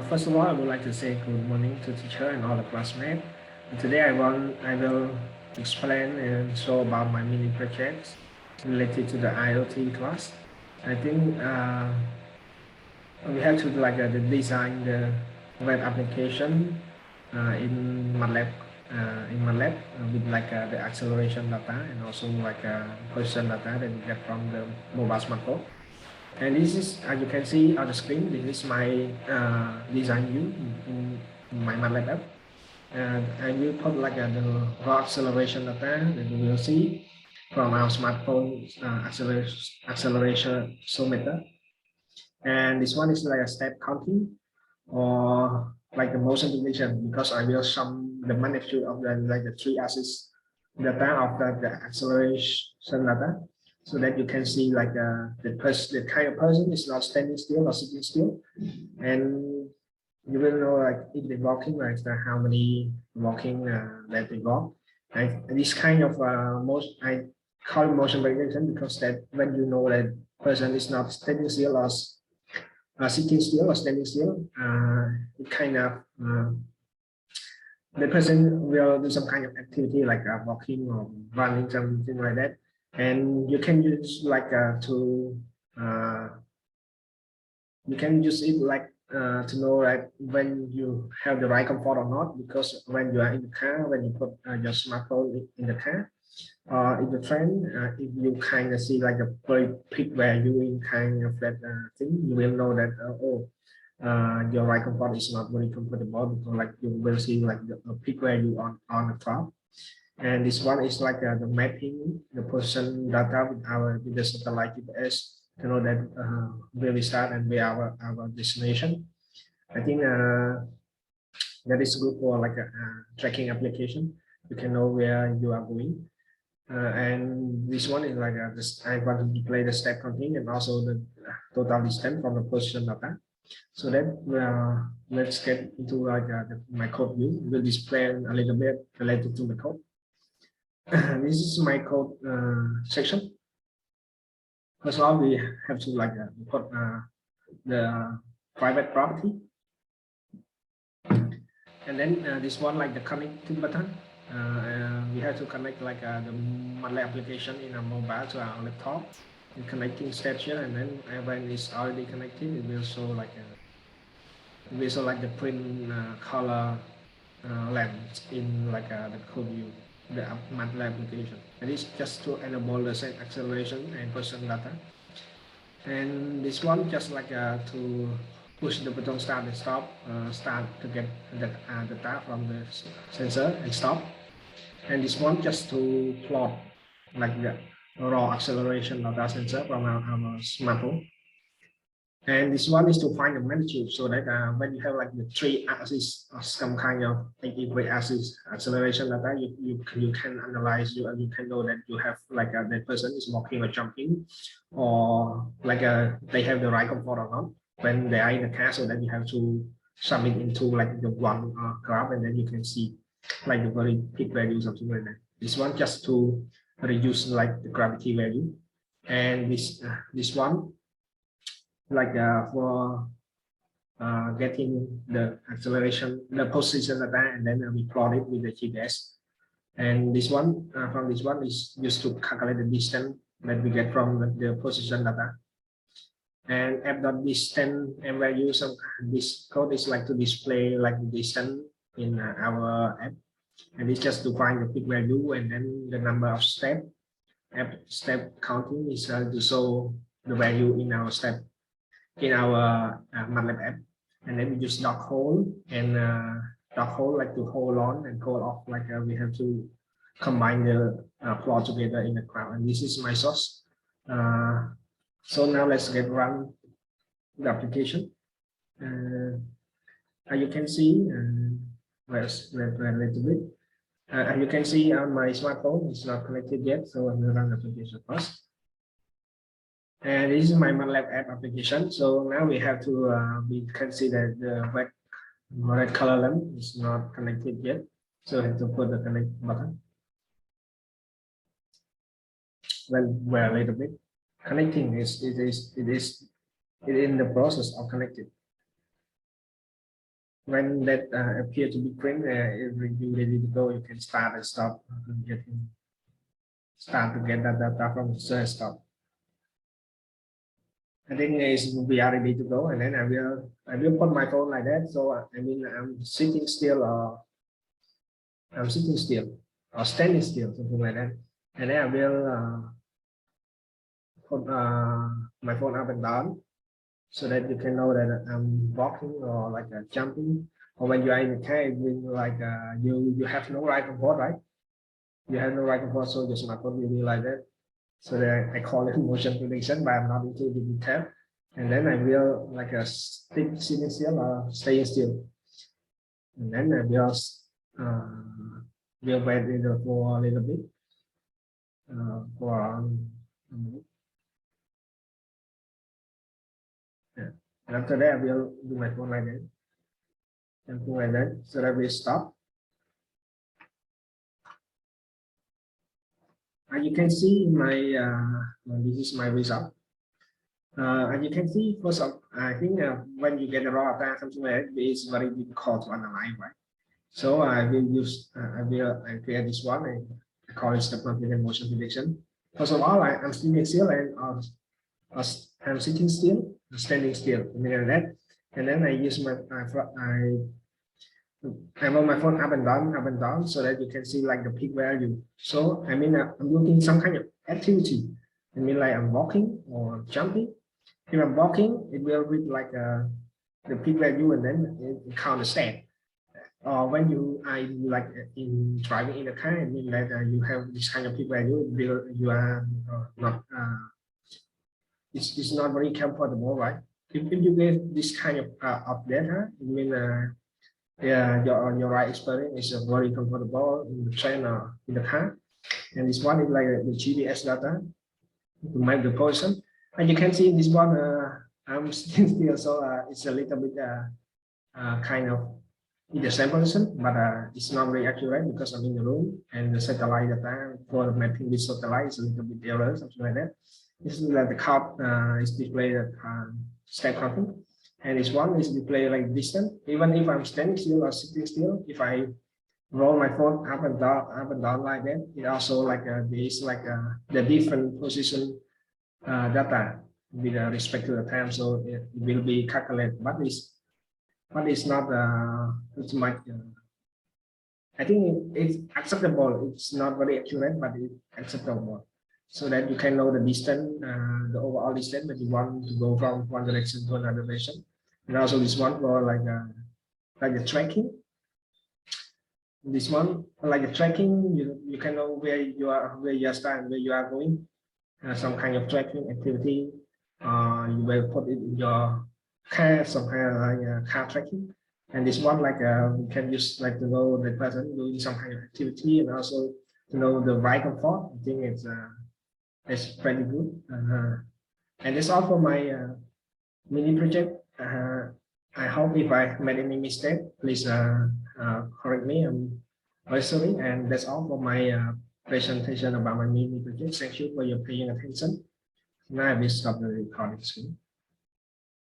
First of all, I would like to say good morning to teacher and all the classmates. And today I will explain and show about my mini projects related to the IoT class. I think we have to design the web application in MATLAB with the acceleration data and also position data that we get from the mobile smartphone. And this is, as you can see on the screen, this is my design view in my MATLAB app. And I will put the raw acceleration data that you will see from our smartphone acceleration and this one is like a step counting or like a motion detection, because I will sum the magnitude of the three axis data of the acceleration data, so that you can see the kind of person is not standing still or sitting still, and you will know if they're walking, how many walking that they walk. And this kind of I call it motion prediction, because that when you know that person is not standing still or sitting still or standing still, it kind of the person will do some kind of activity like walking or running, something like that. And you can use you can use it to know when you have the right comfort or not, because when you are in the car, when you put your smartphone in the car, in the train, if you kind of see a very peak value in kind of that thing, you will know that your right comfort is not very comfortable, because you will see the peak value on the top. And this one is the mapping the position data with the satellite GPS to know that where we start and where our destination. I think that is good for a tracking application. You can know where you are going. And this one is I want to display the step counting and also the total distance from the position data. So that let's get into my code view. We'll display a little bit related to the code. This is my code section. First of all, we have to put the private property, and then this one the connecting button. We have to connect the MATLAB application in a mobile to our laptop. In connecting stage here, and then when it's already connected, it will show the print color lamps in the code view, the MATLAB application. And it's just to enable the same acceleration and position data. And this one just to push the button start and stop, start to get the data from the sensor and stop. And this one just to plot the raw acceleration data sensor from our smartphone. And this one is to find the magnitude, so that when you have the three axis or some kind of equal axis acceleration data, you can analyze, you can know that you have that person is walking or jumping, or they have the right comfort or not when they are in the car, so that you have to sum it into the one graph, and then you can see the very peak value, something like that. This one just to reduce the gravity value, and this one for getting the acceleration, the position data, and then we plot it with the GPS. And this one from this one is used to calculate the distance that we get from the position data. And f.distance and value, this code is to display the distance in our app, and it's just to find the peak value, and then the number of step counting is to show the value in our step in our MATLAB app. And then we use dot hole, and dot hole to hold on and hold off, we have to combine the plot together in the cloud. And this is my source. So now let's run the application. You can see let's wait a little bit. You can see on my smartphone, it's not connected yet, so I'm going to run the application first. And this is my MATLAB app application. So now we have to, we can see that the red color lamp is not connected yet. So I have to put the connect button. Well, wait a little bit. Connecting it is in the process of connecting. when that appear to be green, if you ready to go, you can start and stop. Start to get that data from the stop. I think we are ready to go, and then I will put my phone like that. So I mean I'm sitting still, or I'm sitting still, or standing still, something like that, and then I will put my phone up and down, so that you can know that I'm walking or like jumping. Or when you are in the car, it will like you have no right control, right? You have no right control, so your smartphone will be like that. So that I call it motion prediction, but I'm not into the detail. And then I will like sitting still or staying still. And then I will wait for a little bit for yeah. And after that I will do my phone like that, something like that. So that we stop. You can see my this is my result. As you can see, first of I think when you get a raw data, something like that, it's very difficult to analyze, right? So I will use I create this one and I call it step motion prediction. First of all, I'm sitting still and I'm sitting still, standing still, something like that. And then I use I roll my phone up and down, so that you can see like the peak value. So I mean, I'm looking some kind of activity. I mean, like I'm walking or jumping. If I'm walking, it will read like the peak value, and then it count the step. Or when you are like in driving in a car, I mean that you have this kind of peak value, you are not. It's not very comfortable, right? If you get this kind of data, I mean. Yeah, your ride experience is very comfortable in the train or in the car. And this one is like the GPS data to make the position. And you can see in this one, I'm sitting still, so it's a little bit kind of in the same position, but it's not very accurate because I'm in the room and the satellite data for mapping with satellite is a little bit error, something like that. This is like the card is displayed at step counting. And this one is displayed like distance. Even if I'm standing still or sitting still, if I roll my phone up and down like that, it also like this like the different position data with respect to the time. So it will be calculated, but it's not it's much. I think it's acceptable. It's not very accurate, but it's acceptable. So that you can know the distance, the overall distance that you want to go from one direction to another direction. And also this one for like the tracking. This one like the tracking, you can know where you are starting, where you are going. Some kind of tracking activity. You will put it in your car, some kind of like car tracking. And this one like you can use like to know the person doing some kind of activity, and also to know the ride comfort. I think it's pretty good. And that's all for my mini project. I hope if I made any mistake, please correct me. I'm very sorry. And that's all for my presentation about my mini project. Thank you for your paying attention. Now I will stop the recording soon.